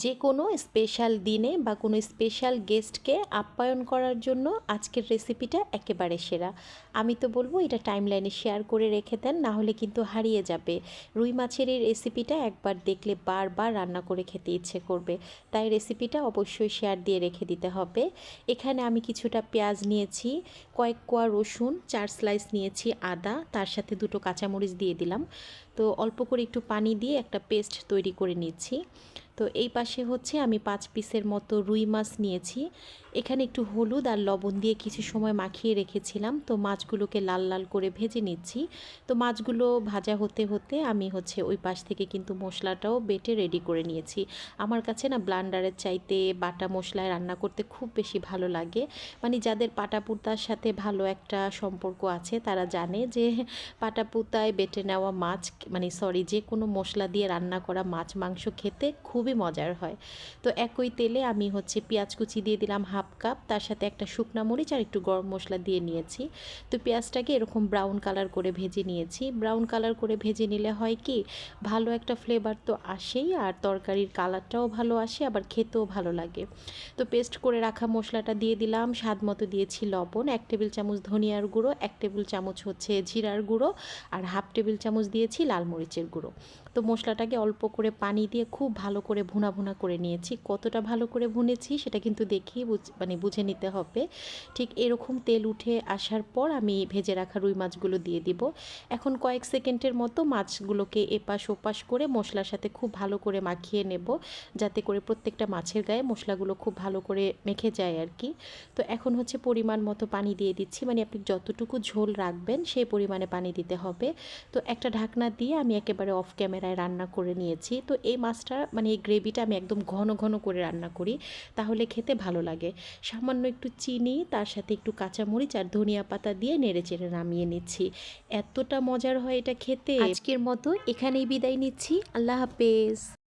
যে কোনো স্পেশাল দিনে বা কোনো স্পেশাল গেস্টকে আপ্যায়ন করার জন্য আজকের রেসিপিটা একেবারে সেরা। আমি তো বলবো এটা টাইমলাইনে শেয়ার করে রেখে দেন, না হলে কিন্তু হারিয়ে যাবে। রুই মাছের এই রেসিপিটা একবার দেখলে বারবার রান্না করে খেতে ইচ্ছে করবে, তাই রেসিপিটা অবশ্যই শেয়ার দিয়ে রেখে দিতে হবে। এখানে আমি কিছুটা পেঁয়াজ নিয়েছি, কয়েক কোয়া রসুন, 4 স্লাইস নিয়েছি আদা, তার সাথে 2টো কাঁচামরিচ দিয়ে দিলাম। তো অল্প করে একটু পানি দিয়ে একটা পেস্ট তৈরি করে নিচ্ছি। তো এই পাশে হচ্ছে আমি 5 পিসের মতো রুই মাছ নিয়েছি। এখানে একটু হলুদ আর লবণ দিয়ে কিছু সময় মাখিয়ে রেখেছিলাম। তো মাছগুলোকে লাল লাল করে ভেজে নিচ্ছি। তো মাছগুলো ভাজা হতে হতে আমি হচ্ছে ওই পাশ থেকে কিন্তু মশলাটাও বেটে রেডি করে নিয়েছি। আমার কাছে না ব্লান্ডারের চাইতে বাটা মশলায় রান্না করতে খুব বেশি ভালো লাগে। মানে যাদের পাটাপুতার সাথে ভালো একটা সম্পর্ক আছে তারা জানে যে পাটাপুতায় বেটে নেওয়া মাছ, মানে সরি, যে কোনো মশলা দিয়ে রান্না করা মাছ মাংস খেতে খুবই মজার হয়। তো একই তেলে আমি হচ্ছে পেঁয়াজ কুচি দিয়ে দিলাম হাফ কাপ, তার সাথে একটা শুকনা মরিচ আর একটু গরম মশলা দিয়ে নিয়েছি। তো পেঁয়াজটাকে এরকম ব্রাউন কালার করে ভেজে নিয়েছি। ব্রাউন কালার করে ভেজে নিলে হয় কি, ভালো একটা ফ্লেভার তো আসেই, আর তরকারির কালারটাও ভালো আসে, আবার খেতেও ভালো লাগে। তো পেস্ট করে রাখা মশলাটা দিয়ে দিলাম, স্বাদ মতো দিয়েছি লবণ, 1 টেবিল চামচ ধনিয়ার গুঁড়ো, 1 টেবিল চামচ হচ্ছে জিরার গুঁড়ো, আর হাফ টেবিল চামচ দিয়েছি লাল মরিচের গুঁড়ো। তো মশলাটাকে অল্প করে পানি দিয়ে খুব ভালো করে ভুনা ভুনা করে নিয়েছি। কতটা ভালো করে ভুনেছি সেটা কিন্তু দেখেই বুঝে নিতে হবে। ঠিক এরকম তেল উঠে আসার পর আমি ভেজে রাখা রুই মাছগুলো দিয়ে দিব। এখন কয়েক সেকেন্ডের মতো মাছগুলোকে এপাশ ওপাশ করে মশলার সাথে খুব ভালো করে মাখিয়ে নেব, যাতে করে প্রত্যেকটা মাছের গায়ে মশলাগুলো খুব ভালো করে মেখে যায় আর কি। তো এখন হচ্ছে পরিমাণ মতো পানি দিয়ে দিচ্ছি, মানে আপনি যতটুকু ঝোল রাখবেন সেই পরিমাণে পানি দিতে হবে। তো একটা ঢাকনা দিয়ে আমি একেবারে অফ ক্যামেরায় রান্না করে নিয়েছি। তো এই মাছটা, মানে এই গ্রেভিটা আমি একদম ঘন ঘন করে রান্না করি, তাহলে খেতে ভালো লাগে। সামান্য একটু চিনি, তার সাথে একটু কাঁচামরিচ আর ধনিয়া পাতা দিয়ে নেড়ে চেড়ে নামিয়ে নিচ্ছি। এতটা মজার হয় এটা খেতে। আজকের মতো এখানেই বিদায় নিচ্ছি। আল্লাহ হাফেজ।